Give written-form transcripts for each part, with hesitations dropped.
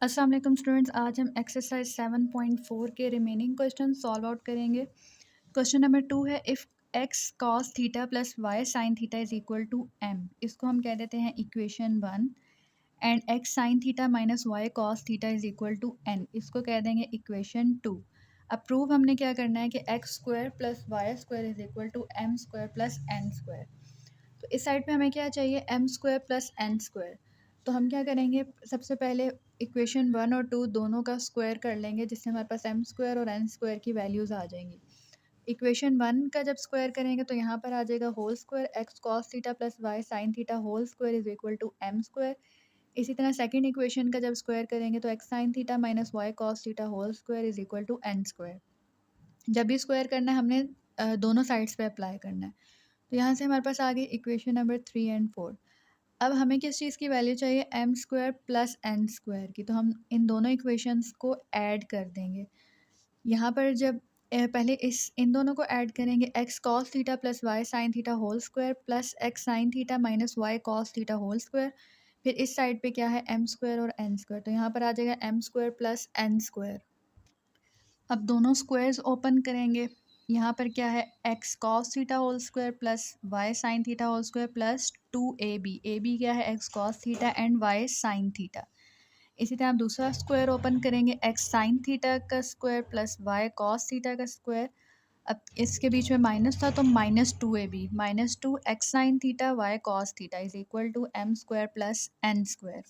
अस्सलाम वालेकुम स्टूडेंट्स, आज हम एक्सरसाइज 7.4 के रिमेनिंग क्वेश्चन सॉल्व आउट करेंगे। क्वेश्चन नंबर 2 है, if x cos theta plus y sine theta is equal to m. इसको हम कह देते हैं equation 1। And x sine theta minus y cos theta is equal to n, इसको कह देंगे इक्वेशन 2। अब प्रूव हमने क्या करना है कि x square plus Y square is equal to m square plus n square. तो इस साइड पे हमें क्या चाहिए, m square plus n square. तो हम क्या करेंगे, सबसे पहले इक्वेशन 1 और 2 दोनों का स्क्वायर कर लेंगे, जिससे हमारे पास एम स्क्वायर और एन स्क्वायर की वैल्यूज़ आ जाएंगी। इक्वेशन 1 का जब स्क्वायर करेंगे तो यहाँ पर आ जाएगा whole square x cos theta plus y sine theta whole square is equal to m square. इसी तरह सेकंड इक्वेशन का जब स्क्वायर करेंगे तो x sine theta minus y cos theta whole square is equal to n square. जब भी square करना है हमने दोनों साइड्स पे अप्लाई करना है। तो यहाँ से हमारे पास आ गई इक्वेशन नंबर 3 एंड 4। अब हमें किस चीज़ की वैल्यू चाहिए, m square plus n square की। तो हम इन दोनों इक्वेशंस को ऐड कर देंगे। यहाँ पर जब पहले इन दोनों को ऐड करेंगे, x cos theta plus y sine theta whole square plus x sine theta minus y cos theta whole square. फिर इस साइड पे क्या है, एम स्क्वायर और एन स्क्वायर। तो यहाँ पर आ जाएगा m square plus n square. अब दोनों स्क्वायर्स ओपन करेंगे। यहाँ पर क्या है, x cos theta whole square plus y sine theta whole square plus 2ab। A b क्या है, x cos theta and y sine theta. इसी तरह हम दूसरा स्क्वायर ओपन करेंगे, एक्स साइन थीटा का square plus y cos theta का square. अब इसके बीच में माइनस था तो -2ab minus 2 x sine theta y cos theta is equal to m square plus n square.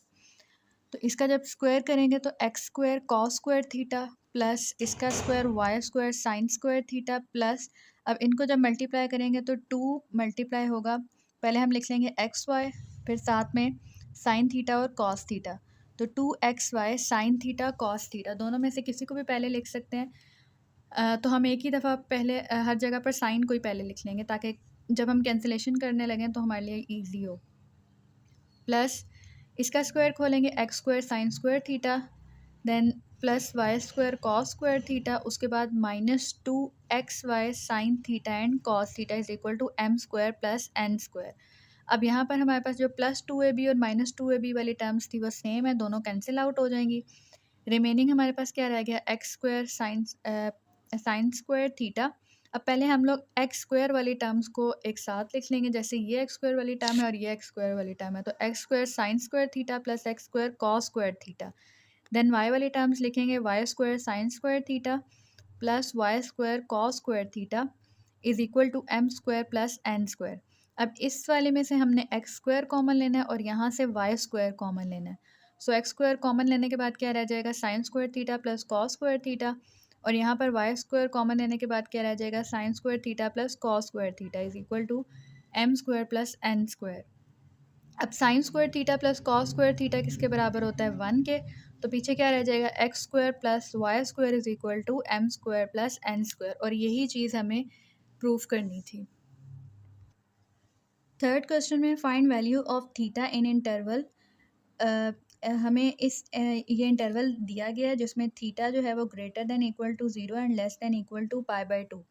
तो इसका जब स्क्वायर करेंगे तो x square cos square theta plus इसका square y square sine square theta plus, अब इनको जब मल्टीप्लाई करेंगे तो 2 मल्टीप्लाई होगा। पहले हम लिख लेंगे एक्स वाई, फिर साथ में साइन थीटा और कॉस थीटा। तो 2xy sine theta cos theta, दोनों में से किसी को भी पहले लिख सकते हैं। तो हम एक ही दफ़ा पहले हर जगह पर साइन को ही पहले लिख लेंगे, ताकि जब हम कैंसिलेशन करने लगें तो हमारे लिए ईजी हो। प्लस इसका स्क्वायर खोलेंगे, x square sine square theta, then plus Y square cos square theta, उसके बाद -2xy sine theta and cos theta is equal to m square plus n square. अब यहाँ पर हमारे पास जो +2ab और -2ab वाली टर्म्स थी वो सेम है, दोनों कैंसिल आउट हो जाएंगी। रिमेनिंग हमारे पास क्या रह गया, x square sine square theta. अब पहले हम लोग एक्स स्क्वायर वाली टर्म्स को एक साथ लिख लेंगे, जैसे ये एक्स स्क्वायर वाली टर्म है और ये एक्स स्क्वायर वाली टर्म है। तो x square sine square theta plus x square cos square theta. Then y वाली टर्म्स लिखेंगे, y square sine square theta plus Y square cos square theta is equal to m square plus n square. अब इस वाले में से हमने x square common लेना है और यहाँ से वाई स्क्वायर कॉमन लेना है। सो एक्स स्क्वायर कॉमन लेने के बाद क्या रह जाएगा, sine square theta plus cos square theta, और यहाँ पर वाई स्क्वायर कॉमन लेने के बाद क्या रह जाएगा, sine square theta plus cos square theta is equal to m square plus n square. अब sine square theta plus cos square theta किसके बराबर होता है, 1 के। तो पीछे क्या रह जाएगा, x square plus Y square is equal to m square plus n square, और यही चीज़ हमें प्रूव करनी थी। थर्ड क्वेश्चन में find value of theta in interval. हमें ये इंटरवल दिया गया है जिसमें थीटा जो है वो greater than equal to 0 and less than equal to π/2।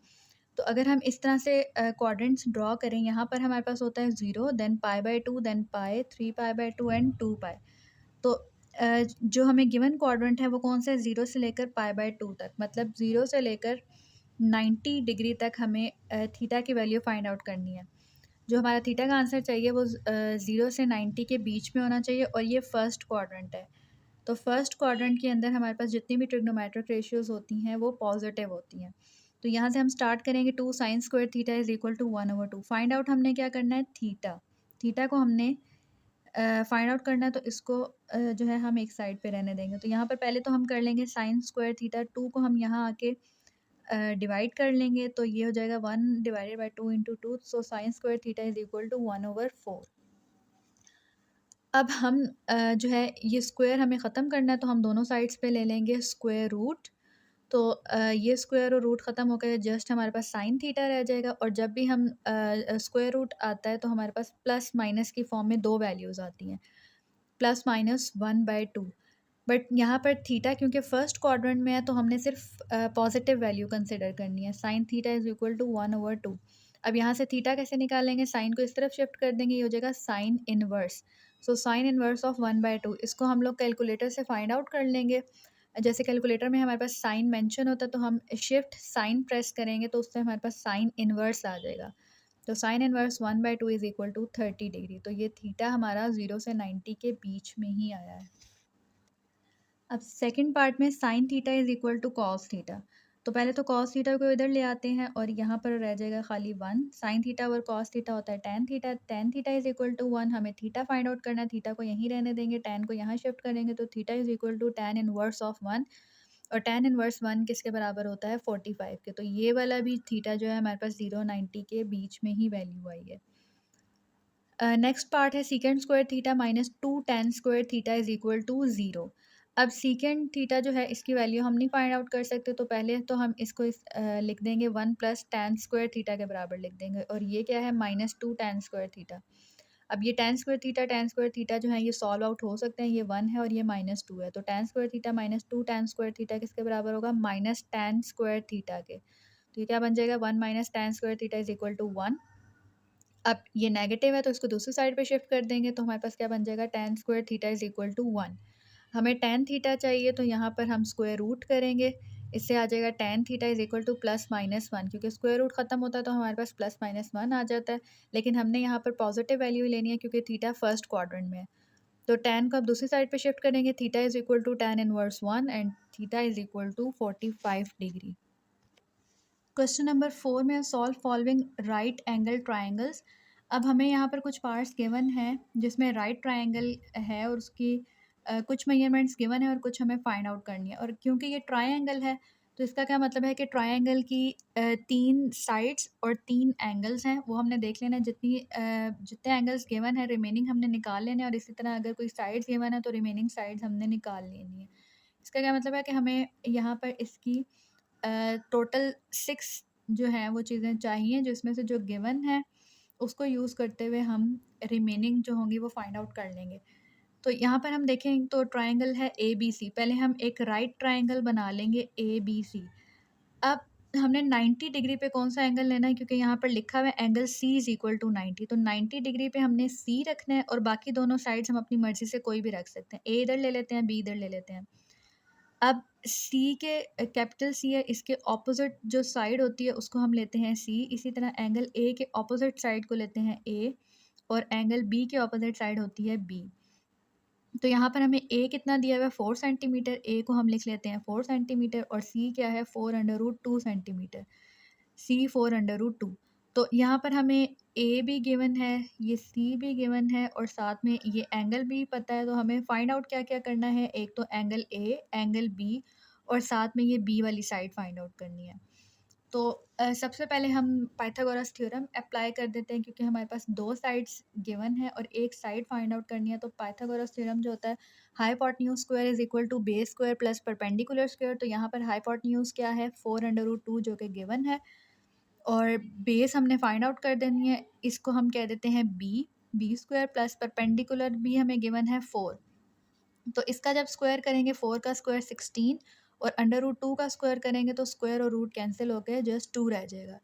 तो अगर हम इस तरह से क्वाड्रेंट्स ड्रॉ करें, यहाँ पर हमारे पास होता है 0, देन π/2, देन पाई, 3π/2 एंड 2π। तो जो हमें गिवन क्वाड्रेंट है वो कौन सा है, 0 से लेकर π/2 तक, मतलब 0 से लेकर 90 डिग्री तक हमें थीटा की वैल्यू फाइंड आउट करनी है। जो हमारा थीटा का आंसर चाहिए वो 0 से 90 के बीच में होना चाहिए, और ये फर्स्ट क्वाड्रेंट है। तो फर्स्ट क्वाड्रेंट के अंदर हमारे पास जितनी भी ट्रिग्नोमेट्रिक रेशियोज होती हैं वो पॉजिटिव होती हैं। तो यहाँ से हम स्टार्ट करेंगे, 2 sine square theta is equal to 1/2। Find out हमने क्या करना है, थीटा। थीटा को हमने फाइंड आउट करना है, तो इसको जो है हम एक साइड पे रहने देंगे। तो यहाँ पर पहले तो हम कर लेंगे साइन स्क्वायर थीटा, 2 को हम यहाँ आके डिवाइड कर लेंगे, तो ये हो जाएगा 1/2 into 2। So sine square theta is equal to 1/4। अब हम जो है ये स्क्वायर हमें ख़त्म करना है, तो हम दोनों साइड्स पे ले लेंगे स्क्वायर रूट। तो ये स्क्वायर और रूट ख़त्म हो गए, जस्ट हमारे पास साइन थीटा रह जाएगा। और जब भी हम स्क्वायर रूट आता है तो हमारे पास प्लस माइनस की फॉर्म में दो वैल्यूज़ आती हैं, +-1/2। बट यहाँ पर थीटा क्योंकि फर्स्ट क्वाड्रेंट में है तो हमने सिर्फ पॉजिटिव वैल्यू कंसिडर करनी है। Sine theta is equal to 1/2। अब यहाँ से थीटा कैसे निकालेंगे, साइन को इस तरफ शिफ्ट कर देंगे, ये हो जाएगा sine inverse. So sine inverse of 1/2 इसको हम लोग कैलकुलेटर से फाइंड आउट कर लेंगे। जैसे कैलकुलेटर में हमारे पास साइन मेंशन होता है तो हम शिफ्ट साइन प्रेस करेंगे तो उससे हमारे पास साइन इनवर्स आ जाएगा। तो sine inverse 1/2 is equal to 30 degree. तो ये थीटा हमारा 0 से 90 के बीच में ही आया है। अब सेकंड पार्ट में sine theta is equal to cos theta. तो पहले तो कॉस थीटा को इधर ले आते हैं और यहाँ पर रह जाएगा खाली 1। साइन थीटा और कॉस थीटा होता है tan theta. Tan theta is equal to 1। हमें थीटा फाइंड आउट करना है, थीटा को यहीं रहने देंगे, टेन को यहाँ शिफ्ट करेंगे तो theta is equal to tan inverse of 1। और टेन इनवर्स 1 किसके बराबर होता है 45 के। तो ये वाला भी थीटा जो है हमारे पास 0 90 के बीच में ही वैल्यू आई है। नेक्स्ट पार्ट है second square theta minus 2 tan square theta is equal to 0। अब सीकेंड थीटा जो है इसकी वैल्यू हम नहीं फाइंड आउट कर सकते, तो पहले तो हम इसको लिख देंगे 1 प्लस टेन स्क्वायर थीटा के बराबर लिख देंगे। और ये क्या है माइनस 2 टेन स्क्वायर थीटा। अब ये टेन स्क्वायर थीटा जो है ये सॉल्व आउट हो सकते हैं। ये 1 है और ये -2 है, तो ten square theta minus 2 tan square theta किसके बराबर होगा माइनस टेन स्क्वायर थीटा के। तो ये क्या बन जाएगा 1 minus tan square theta is equal to 1। अब ये नेगेटिव है तो इसको दूसरी साइड पे शिफ्ट कर देंगे तो हमारे पास क्या बन जाएगा tan square theta is equal to 1। हमें टेन थीटा चाहिए तो यहाँ पर हम स्क्वायर रूट करेंगे। इससे आ जाएगा ten theta is equal two plus minus 1, क्योंकि स्क्वायर रूट खत्म होता है तो हमारे पास प्लस माइनस 1 आ जाता है। लेकिन हमने यहाँ पर पॉजिटिव वैल्यू लेनी है क्योंकि थीटा फर्स्ट क्वाड्रेंट में है। तो टेन को अब दूसरी साइड पे शिफ्ट करेंगे। Theta is equal to tan inverse 1 and theta is equal to 45 degree. Question number 4 में solve following right angle triangles. अब हमें यहाँ पर कुछ पार्ट्स गिवन हैं जिसमें राइट ट्राइंगल है और उसकी कुछ मेजरमेंट्स गिवन है और कुछ हमें फाइंड आउट करनी है। और क्योंकि ये ट्राइंगल है तो इसका क्या मतलब है कि ट्राइंगल की 3 साइड्स और 3 एंगल्स हैं, वो हमने देख लेना है। जितने एंगल्स गिवन है रिमेनिंग हमने निकाल लेने हैं, और इसी तरह अगर कोई साइड्स गिवन है तो रिमेनिंग साइड्स हमने निकाल लेनी है। इसका क्या मतलब है कि हमें यहाँ पर इसकी टोटल 6 जो हैं वो चीज़ें चाहिए, जिसमें से जो गिवन है उसको यूज़ करते हुए हम रिमेनिंग जो होंगी वो फाइंड आउट कर लेंगे। तो यहाँ पर हम देखें तो ट्राइंगल है ABC। पहले हम एक राइट ट्राइंगल बना लेंगे ABC। अब हमने 90 डिग्री पे कौन सा एंगल लेना है, क्योंकि यहाँ पर लिखा हुआ है angle C is equal to 90। तो 90 डिग्री पे हमने C रखना है और बाकी दोनों साइड्स हम अपनी मर्ज़ी से कोई भी रख सकते हैं। A इधर ले लेते हैं, B इधर ले लेते हैं। अब सी के कैपिटल सी है, इसके ऑपोजिट जो साइड होती है उसको हम लेते हैं सी। इसी तरह एंगल ए के ऑपोजिट साइड को लेते हैं ए, और एंगल बी के ऑपोजिट साइड होती है बी। तो यहाँ पर हमें ए कितना दिया हुआ है 4 सेंटीमीटर, ए को हम लिख लेते हैं 4 सेंटीमीटर, और सी क्या है 4/√2 सेंटीमीटर। सी 4/√2। तो यहाँ पर हमें ए भी गिवन है, ये सी भी गिवन है, और साथ में ये एंगल भी पता है। तो हमें फाइंड आउट क्या क्या करना है, एक तो एंगल ए, एंगल बी, और साथ में ये बी वाली साइड फाइंड आउट करनी है। तो सबसे पहले हम पाइथागोरस थ्योरम अप्लाई कर देते हैं, क्योंकि हमारे पास 2 साइड्स गिवन है और एक साइड फाइंड आउट करनी है। तो पाइथागोरस थ्योरम जो होता है hypotenuse square is equal to base square plus perpendicular square. तो यहाँ पर हाइपोटेन्यूज क्या है 4/√2 जो कि गिवन है, और बेस हमने फाइंड आउट कर देनी है। इसको हम कह देते हैं बी स्क्वायर प्लस परपेंडिकुलर भी हमें गिवन है 4। तो इसका जब स्क्वायर करेंगे 4 का स्क्वायर 16, और √2 का स्क्वायर करेंगे तो स्क्वायर और रूट कैंसिल होकर जस्ट 2 रह जाएगा।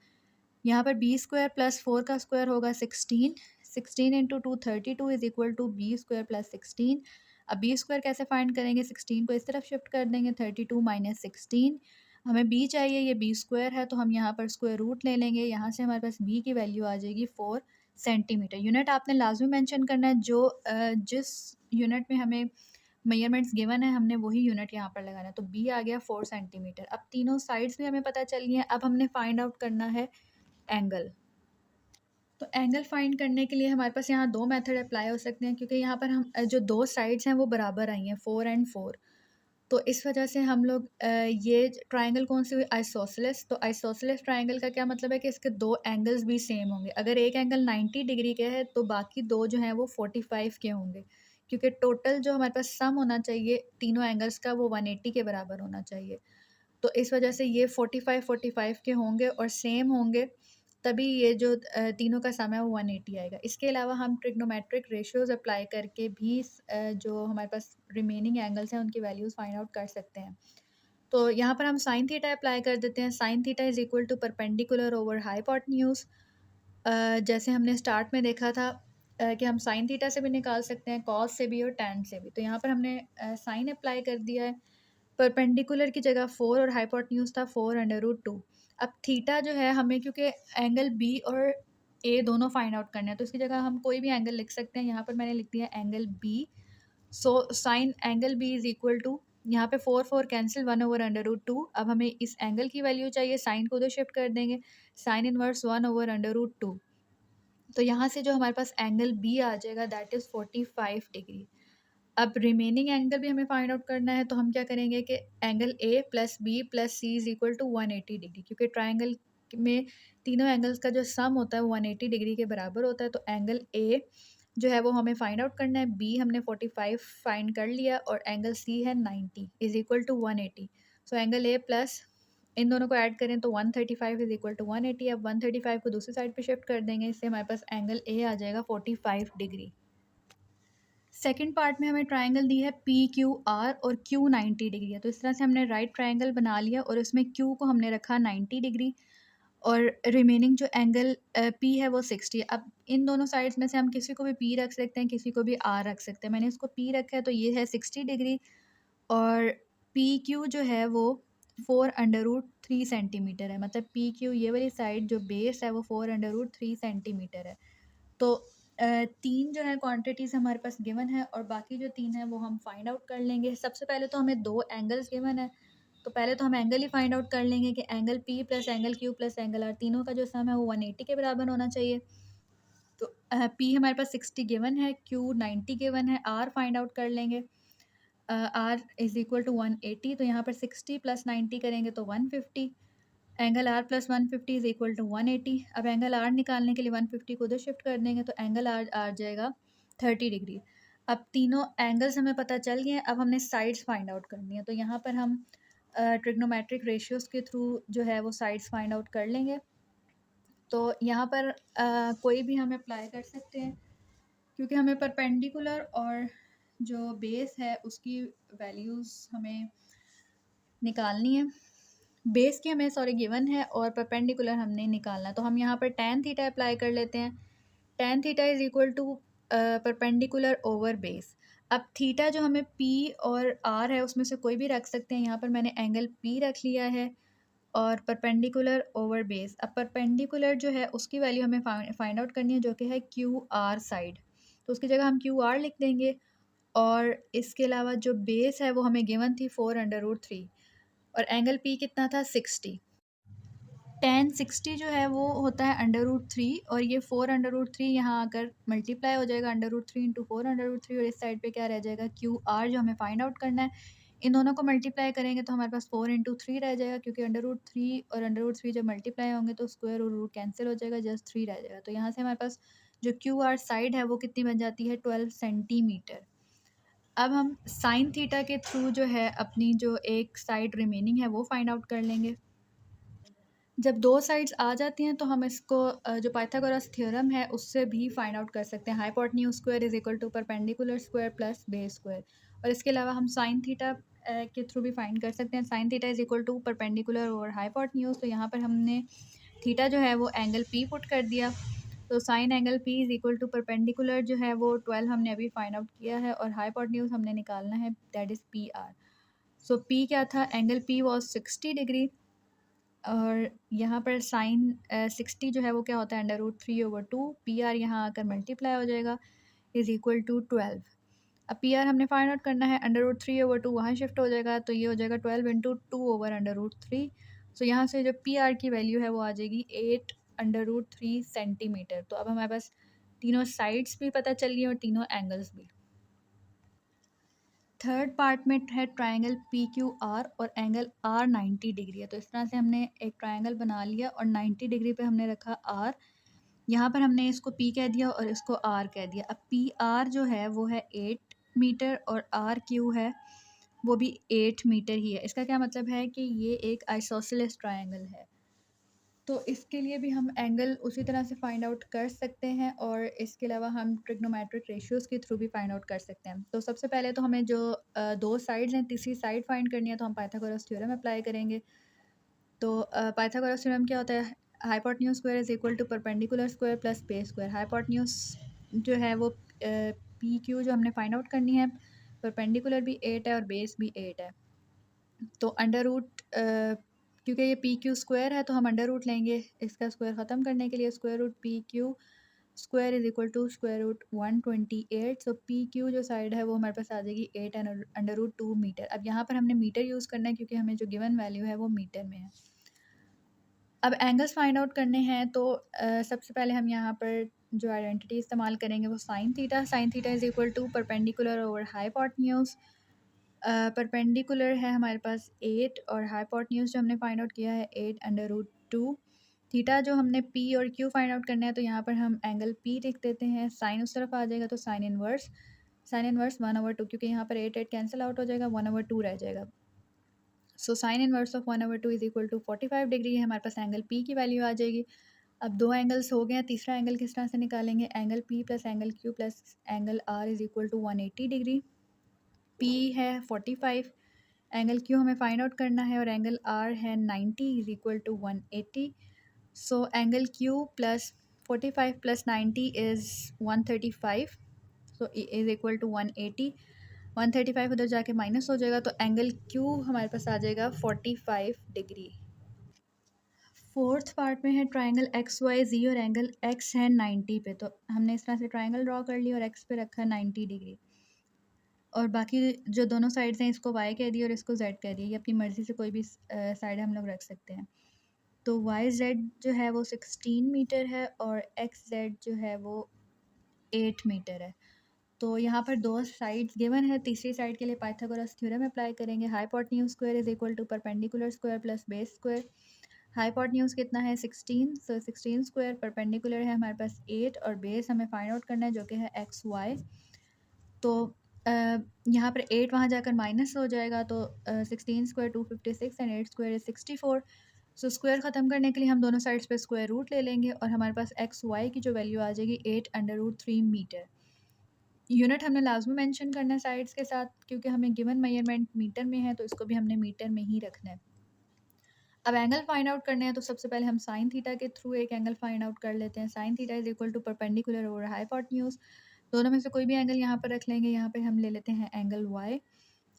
यहाँ पर बी स्क्वायर प्लस 4 का स्क्वायर होगा 16। 16 into 2 32 is equal to B square plus 16। अब बी स्क्वायर कैसे फाइंड करेंगे, 16 को इस तरफ शिफ्ट कर देंगे, 32 माइनस 16। हमें बी चाहिए, ये बी स्क्वायर है तो हम यहाँ पर स्क्वायर रूट ले लेंगे। यहाँ से हमारे पास बी की वैल्यू आ जाएगी 4 सेंटीमीटर। यूनिट आपने लाजमी मेंशन करना है, जो जिस यूनिट में हमें मेजरमेंट्स गिवन है हमने वही यूनिट यहाँ पर लगाना है। तो बी आ गया 4 सेंटीमीटर। अब तीनों साइड्स भी हमें पता चल गई हैं। अब हमने फाइंड आउट करना है एंगल। तो एंगल फाइंड करने के लिए हमारे पास यहाँ 2 मेथड अप्लाई हो सकते हैं, क्योंकि यहाँ पर हम जो 2 साइड्स हैं वो बराबर आई हैं 4 एंड 4। तो इस वजह से हम लोग ये ट्राइंगल कौन सी हुई आइसोसेलेस। तो आइसोसेलेस ट्राइंगल का क्या मतलब है कि इसके 2 एंगल्स भी सेम होंगे। अगर एक एंगल 90 डिग्री के है तो बाकी 2 जो हैं वो 45 के होंगे, क्योंकि टोटल जो हमारे पास सम होना चाहिए तीनों एंगल्स का वो 180 के बराबर होना चाहिए। तो इस वजह से ये 45 के होंगे और सेम होंगे, तभी ये जो तीनों का सम है वो 180 आएगा। इसके अलावा हम ट्रिग्नोमेट्रिक रेशियोज़ अप्लाई करके भी जो हमारे पास रिमेनिंग एंगल्स हैं उनकी वैल्यूज़ फाइंड आउट कर सकते हैं। तो यहाँ पर हम साइन थीटा अप्लाई कर देते हैं। Sine theta is equal to perpendicular over hypotenuse. जैसे हमने स्टार्ट में देखा था कि हम साइन थीटा से भी निकाल सकते हैं, कॉस से भी और टैन से भी। तो यहाँ पर हमने साइन अप्लाई कर दिया है, परपेंडिकुलर की जगह 4 और हाइपोटेन्यूज था 4√2। अब थीटा जो है हमें, क्योंकि एंगल बी और ए दोनों फाइंड आउट करना है, तो इसकी जगह हम कोई भी एंगल लिख सकते हैं। यहाँ पर मैंने लिख दिया angle B. So sine angle B is equal to, यहाँ पे 4 कैंसिल, 1/√2। अब हमें इस एंगल की वैल्यू चाहिए, साइन को उधर शिफ्ट कर देंगे, साइन इनवर्स 1/√2। तो यहाँ से जो हमारे पास एंगल बी आ जाएगा दैट इज़ 45 डिग्री। अब रिमेनिंग एंगल भी हमें फाइंड आउट करना है, तो हम क्या करेंगे कि angle A plus B plus C is equal to 180 degree, क्योंकि ट्राइंगल में तीनों एंगल्स का जो सम होता है वो 180 डिग्री के बराबर होता है। तो एंगल ए जो है वो हमें फाइंड आउट करना है, बी हमने 45 फाइंड कर लिया और एंगल सी है 90 is equal to 180। So angle A plus इन दोनों को ऐड करें तो 135 इज इक्वल टू 180। अब 135 को दूसरी साइड पे शिफ्ट कर देंगे, इससे हमारे पास एंगल ए आ जाएगा 45 डिग्री। सेकंड पार्ट में हमें ट्रायंगल दी है पी क्यू आर और क्यू 90 डिग्री है। तो इस तरह से हमने राइट ट्रायंगल बना लिया और उसमें क्यू को हमने रखा 90 डिग्री और रिमेनिंग जो एंगल पी है वो 60। अब इन दोनों साइड्स में से हम किसी को भी पी रख सकते हैं, किसी को भी आर रख सकते हैं। मैंने इसको पी रखा है तो ये है 60 डिग्री और पी क्यू जो है वो 4√3 सेंटीमीटर है। मतलब पी क्यू ये वाली साइड जो बेस है वो 4√3 सेंटीमीटर है। तो तीन जो है क्वांटिटीज़ हमारे पास गिवन है और बाकी जो तीन है वो हम फाइंड आउट कर लेंगे। सबसे पहले तो हमें दो एंगल्स गिवन है, तो पहले तो हम एंगल ही फाइंड आउट कर लेंगे कि angle P plus angle Q plus angle R तीनों का जो सम है वो 180 के बराबर होना चाहिए। तो पी हमारे पास 60 गिवन है, क्यू 90 गिवन है, आर फाइंड आउट कर लेंगे। आर इज इक्वल टू 180, तो यहाँ पर 60 प्लस 90 करेंगे तो 150। Angle R plus 150 is equal to 180। अब एंगल आर निकालने के लिए 150 को उधर शिफ्ट कर देंगे तो एंगल आर आ जाएगा 30 डिग्री। अब तीनों एंगल्स हमें पता चल गए हैं, अब हमने साइड्स फाइंड आउट करनी है। तो यहाँ पर हम ट्रिग्नोमेट्रिक रेशियोज के थ्रू जो है वो साइड्स फाइंड आउट कर लेंगे। तो यहाँ पर कोई भी हम अप्लाई कर सकते हैं, क्योंकि हमें परपेंडिकुलर और जो बेस है उसकी वैल्यूज़ हमें निकालनी है। बेस की हमें सॉरी गिवन है और परपेंडिकुलर हमने निकालना है। तो हम यहाँ पर tan थीटा अप्लाई कर लेते हैं। tan theta is equal to perpendicular over base. अब थीटा जो हमें p और r है उसमें से कोई भी रख सकते हैं। यहाँ पर मैंने एंगल p रख लिया है और परपेंडिकुलर ओवर बेस। अब परपेंडिकुलर जो है उसकी वैल्यू हमें फाइंड आउट करनी है, जो कि है क्यू आर साइड। तो उसकी जगह हम क्यू आर लिख देंगे और इसके अलावा जो बेस है वो हमें गिवन थी 4√3 और एंगल पी कितना था 60। tan 60 जो है वो होता है √3 और ये 4√3 यहाँ आकर मल्टीप्लाई हो जाएगा, √3 इंटू 4√3 और इस साइड पे क्या रह जाएगा क्यू आर जो हमें फाइंड आउट करना है। इन दोनों को मल्टीप्लाई करेंगे तो हमारे पास 4 इंटू 3 रह जाएगा, क्योंकि √3 और √3 जब मल्टीप्लाई होंगे तो स्क्वायर और रूट कैंसिल हो जाएगा, जस्ट 3 रह जाएगा। तो यहाँ से हमारे पास जो क्यू आर साइड है वो कितनी बन जाती है 12 सेंटीमीटर। अब हम साइन थीटा के थ्रू जो है अपनी जो एक साइड रिमेनिंग है वो फाइंड आउट कर लेंगे। जब दो साइड्स आ जाती हैं तो हम इसको जो पाइथागोरस थ्योरम है उससे भी फाइंड आउट कर सकते हैं। Hypotenuse square is equal to perpendicular square plus base square. और इसके अलावा हम साइन थीटा के थ्रू भी फाइंड कर सकते हैं। Sine theta is equal to perpendicular और हाइपोटेन्यूज। तो यहाँ पर हमने थीटा जो है वो एंगल पी पुट कर दिया, तो sine angle P is equal to perpendicular जो है वो 12 हमने अभी फाइंड आउट किया है और हाइपोटेन्यूज हमने निकालना है, that is P R. So P क्या था, एंगल पी वॉज 60 डिग्री और यहाँ पर साइन 60 जो है वो क्या होता है √3/2। पी आर यहाँ आकर मल्टीप्लाई हो जाएगा इज़ इक्वल टू 12। अब पी आर हमने फाइंड आउट करना है, √3/2 वहाँ शिफ्ट हो जाएगा तो ये हो जाएगा 12 इंटू 2/√3। सो यहाँ से जो पी आर की वैल्यू है वो आ जाएगी 8√3 सेंटीमीटर। तो अब हमारे पास तीनों साइड्स भी पता चल गई और तीनों एंगल्स भी। थर्ड पार्ट में है ट्रायंगल पी क्यू आर और एंगल आर 90 डिग्री है। तो इस तरह से हमने एक ट्रायंगल बना लिया और 90 डिग्री पे हमने रखा आर। यहाँ पर हमने इसको पी कह दिया और इसको आर कह दिया। अब पी आर जो है वो है 8 मीटर और आर क्यू है वो भी 8 मीटर ही है। इसका क्या मतलब है कि ये एक आइसोसेलेस ट्रायंगल है। तो इसके लिए भी हम एंगल उसी तरह से फाइंड आउट कर सकते हैं और इसके अलावा हम ट्रिग्नोमेट्रिक रेशियोज़ के थ्रू भी फाइंड आउट कर सकते हैं। तो सबसे पहले तो हमें जो दो साइड्स हैं तीसरी साइड फाइंड करनी है, तो हम पाइथागोरस थ्योरम अप्लाई करेंगे। तो पाइथागोरस थ्योरम क्या होता है, hypotenuse square is equal to perpendicular square plus base square. Hypotenuse जो है वो पी क्यू जो हमने फाइंड आउट करनी है, परपेंडिकुलर भी 8 है और बेस भी 8 है। तो अंडर रूट क्योंकि ये पी क्यू स्क्वायर है तो हम अंडर रूट लेंगे इसका स्क्वायर ख़त्म करने के लिए। Square root P Q square is equal to square root 128। So P Q जो साइड है वो हमारे पास आ जाएगी 8 अंडर रूट 2 मीटर। अब यहाँ पर हमने मीटर यूज़ करना है क्योंकि हमें जो गिवन वैल्यू है वो मीटर में है। अब एंगल्स फाइंड आउट करने हैं तो सबसे पहले हम यहाँ पर जो आइडेंटिटी इस्तेमाल करेंगे वो sine theta. Sine theta is equal to perpendicular over hypotenuse. Perpendicular है हमारे पास 8 और हाइपोटेन्यूज जो हमने फाइंड आउट किया है 8 अंडर रूट 2। थीटा जो हमने पी और क्यू फाइंड आउट करना है तो यहाँ पर हम एंगल पी लिख देते हैं। साइन उस तरफ आ जाएगा तो साइन इनवर्स 1/2 क्योंकि यहाँ पर 8 कैंसिल आउट हो जाएगा, 1/2 रह जाएगा। So sine inverse of 1/2 is equal to 45 degree है। हमारे पास एंगल पी की वैल्यू आ जाएगी। अब दो एंगल्स हो गए हैं, तीसरा एंगल किस तरह से निकालेंगे? Angle P plus angle Q plus angle R is equal to 180 degree. P है 45, एंगल क्यू हमें फाइंड आउट करना है और एंगल आर है 90 is equal to 180। So angle Q plus 45 plus 90 is 135, so is equal to 180। 135 उधर जाके minus हो जाएगा तो एंगल क्यू हमारे पास आ जाएगा 45 डिग्री। फोर्थ पार्ट में है ट्राइंगल एक्स वाई जी और एंगल एक्स है 90 पे। तो हमने इस तरह से ट्राइंगल ड्रॉ कर लिया और एक्स पे रखा 90 डिग्री और बाकी जो दोनों साइड्स हैं इसको वाई कह दिया और इसको जेड कह दिया। ये अपनी मर्ज़ी से कोई भी साइड हम लोग रख सकते हैं। तो वाई जेड जो है वो 16 मीटर है और एक्स जेड जो है वो 8 मीटर है। तो यहाँ पर दो साइड्स गिवन है, तीसरी साइड के लिए पाइथागोरस थ्योरम अप्लाई करेंगे। Hypotenuse square is equal to perpendicular square plus base square. Hypotenuse कितना है 16, सो 16 स्क्वायर, परपेंडिकुलर है हमारे पास 8 और बेस हमें फाइंड आउट करना है जो कि है एक्स वाई। तो यहाँ पर 8 वहाँ जाकर माइनस हो जाएगा तो 16 square 256 and 8 square 64। So square ख़त्म करने के लिए हम दोनों साइड्स पे स्क्वायर रूट ले लेंगे और हमारे पास एक्स वाई की जो वैल्यू आ जाएगी 8 अंडर रूट 3 मीटर। यूनिट हमने लाजमी मेंशन करना है साइड्स के साथ क्योंकि हमें गिवन मेजरमेंट मीटर में है तो इसको भी हमने मीटर में ही रखना है। अब एंगल फाइंड आउट करने हैं तो सबसे पहले हम साइन थीटा के थ्रू एक एंगल फाइंड आउट कर लेते हैं। Sine theta is equal to perpendicular over hypotenuse. दोनों में से कोई भी एंगल यहाँ पर रख लेंगे। यहाँ पे हम ले लेते हैं angle Y.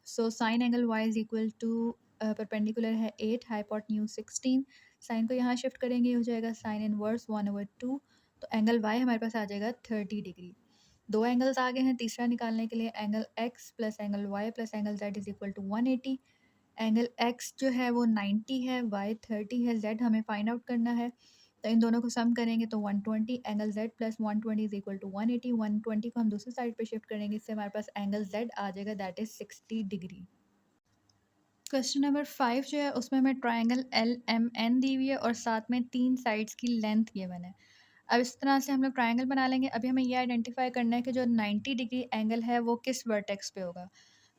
So sine angle Y is equal to perpendicular है 8, हाइपोटेन्यूज 16। साइन को यहाँ शिफ्ट करेंगे हो जाएगा साइन इनवर्स 1/2। तो एंगल वाई हमारे पास आ जाएगा 30 डिग्री। दो एंगल्स आ गए हैं, तीसरा निकालने के लिए angle X plus angle Y plus angle Z is equal to 180। Angle X जो है वो 90 है, वाई 30 है, जेड हमें फाइंड आउट करना है। तो इन दोनों को सम करेंगे तो 120 angle Z plus 120 is equal to 180। 120 को हम दूसरी साइड पे शिफ्ट करेंगे, इससे हमारे पास एंगल जेड आ जाएगा that is 60 degree. Question number 5 जो है उसमें हमें ट्राइंगल एल एम एन दी हुई है और साथ में 3 साइड्स की लेंथ गिवन है। अब इस तरह से हम लोग ट्राइंगल बना लेंगे। अभी हमें ये आइडेंटिफाई करना है कि जो 90 डिग्री एंगल है वो किस वर्टेक्स पे होगा।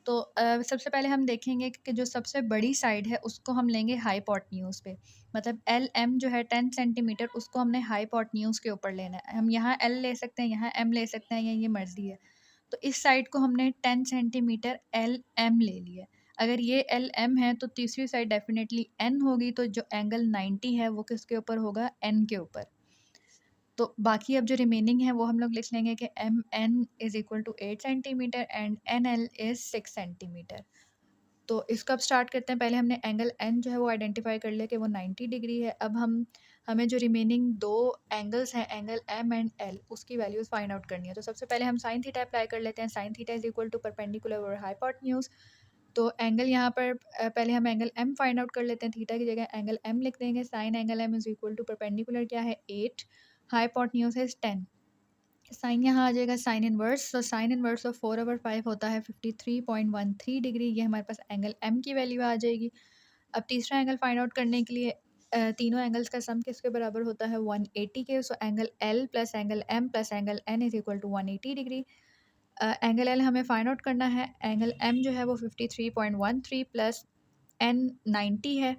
तो सबसे पहले हम देखेंगे कि जो सबसे बड़ी साइड है उसको हम लेंगे हाइपोटेन्यूज पे। मतलब एल एम जो है 10 सेंटीमीटर उसको हमने हाइपोटेन्यूज के ऊपर लेना है। हम यहाँ एल ले सकते हैं, यहाँ एम ले सकते हैं, ये मर्जी है। तो इस साइड को हमने 10 सेंटीमीटर एल एम ले लिया। अगर ये एल एम है तो तीसरी साइड डेफिनेटली एन होगी। तो जो एंगल 90 है वो किसके ऊपर होगा? एन के ऊपर। तो बाकी अब जो रिमेनिंग है वो हम लोग लिख लेंगे कि M N is equal to 8 centimetre and N L is 6 centimetre. तो इसको अब स्टार्ट करते हैं। पहले हमने एंगल एन जो है वो आइडेंटिफाई कर लिया कि वो 90 डिग्री है। अब हमें जो रिमेनिंग दो एंगल्स हैं एंगल एम एंड एल उसकी वैल्यूज़ फाइंड आउट करनी है। तो सबसे पहले हम साइन थीटा अप्लाई कर लेते हैं। Sine theta is equal to perpendicular over hypotenuse. तो एंगल यहाँ पर पहले हम एंगल एम फाइंड आउट कर लेते हैं। थीटा की जगह एंगल एम लिख देंगे। Sine angle M is equal to perpendicular क्या है 8, हाइपोटेन्यूज है 10। साइन यहाँ आ जाएगा साइन इनवर्स। तो साइन इनवर्स ऑफ 4/5 होता है 53.13 डिग्री। ये हमारे पास एंगल एम की वैल्यू आ जाएगी। अब तीसरा एंगल फाइंड आउट करने के लिए तीनों एंगल्स का सम किसके बराबर होता है? 180 के। So angle L plus angle M plus angle N is equal to 180 degree. Angle L हमें फाइंड आउट करना है। एंगल एम जो है वो 53.13 प्लस एन 90 है।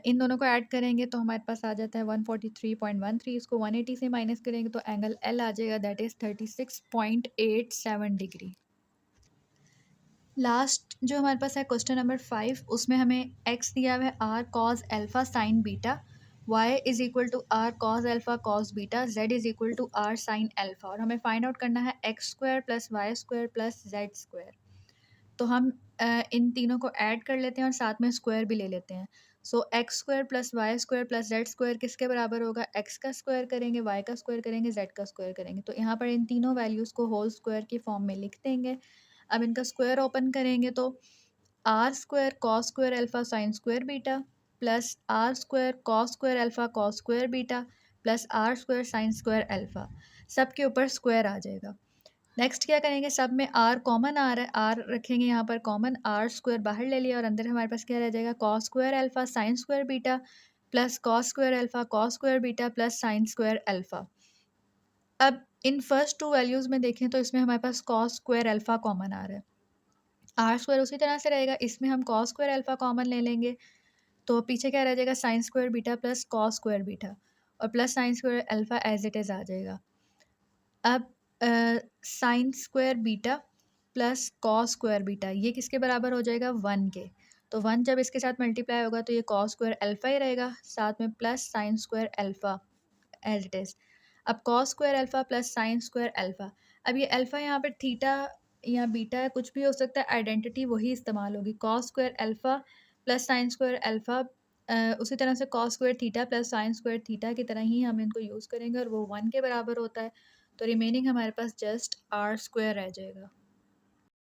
इन दोनों को ऐड करेंगे तो हमारे पास आ जाता है 143.13। इसको 180 से माइनस करेंगे तो एंगल एल आ जाएगा दैट इज़ 36.87 डिग्री। लास्ट जो हमारे पास है क्वेश्चन नंबर 5 उसमें हमें एक्स दिया हुआ है R cos alpha sine beta. y is equal to R cos alpha cos beta, z is equal to R sine alpha, और हमें फाइंड आउट करना है X square plus Y square plus Z square. तो हम इन तीनों को add कर लेते हैं और साथ में स्क्वायर भी ले लेते हैं। So x square plus Y square plus Z square किसके बराबर होगा? एक्स का स्क्वायर करेंगे, वाई का स्क्वायर करेंगे, जेड का स्क्वायर करेंगे। तो यहाँ पर इन तीनों वैल्यूज़ को होल स्क्वायर की फॉर्म में लिख देंगे। अब इनका स्क्वायर ओपन करेंगे तो R square cos square alpha sine square beta plus R square cos square alpha cos square beta plus R square sine square alpha, सब के ऊपर स्क्वायर आ जाएगा। नेक्स्ट क्या करेंगे, सब में आर कॉमन आ रहा है, आर रखेंगे यहाँ पर कॉमन, आर स्क्वायर बाहर ले लिया और अंदर हमारे पास क्या रह जाएगा? Cos square alpha sine square beta plus cos square alpha cos square beta plus sine square alpha. अब इन फर्स्ट टू वैल्यूज़ में देखें तो इसमें हमारे पास कॉस स्क्वायर अल्फा कॉमन आ रहा है, आर स्क्वायर उसी तरह से रहेगा, इसमें हम कॉस स्क्वायर अल्फा कॉमन ले लेंगे तो पीछे क्या रह जाएगा? Sine square beta plus cos square beta और plus sine square alpha as it is आ जाएगा। अब sine square beta plus cos square beta ये किसके बराबर हो जाएगा? 1 के। तो 1 जब इसके साथ मल्टीप्लाई होगा तो ये कॉस स्क्वायर अल्फा ही रहेगा, साथ में plus sine square alpha as it is. अब cos square alpha plus sine square alpha, अब ये अल्फा यहाँ पर थीटा या बीटा है, कुछ भी हो सकता है, आइडेंटिटी वही इस्तेमाल होगी। Cos square alpha plus sine square alpha उसी तरह से cos square theta plus sine square theta की तरह ही हम इनको यूज़ करेंगे और वो 1 के बराबर होता है। तो रिमेनिंग हमारे पास जस्ट आर स्क्वायर रह जाएगा।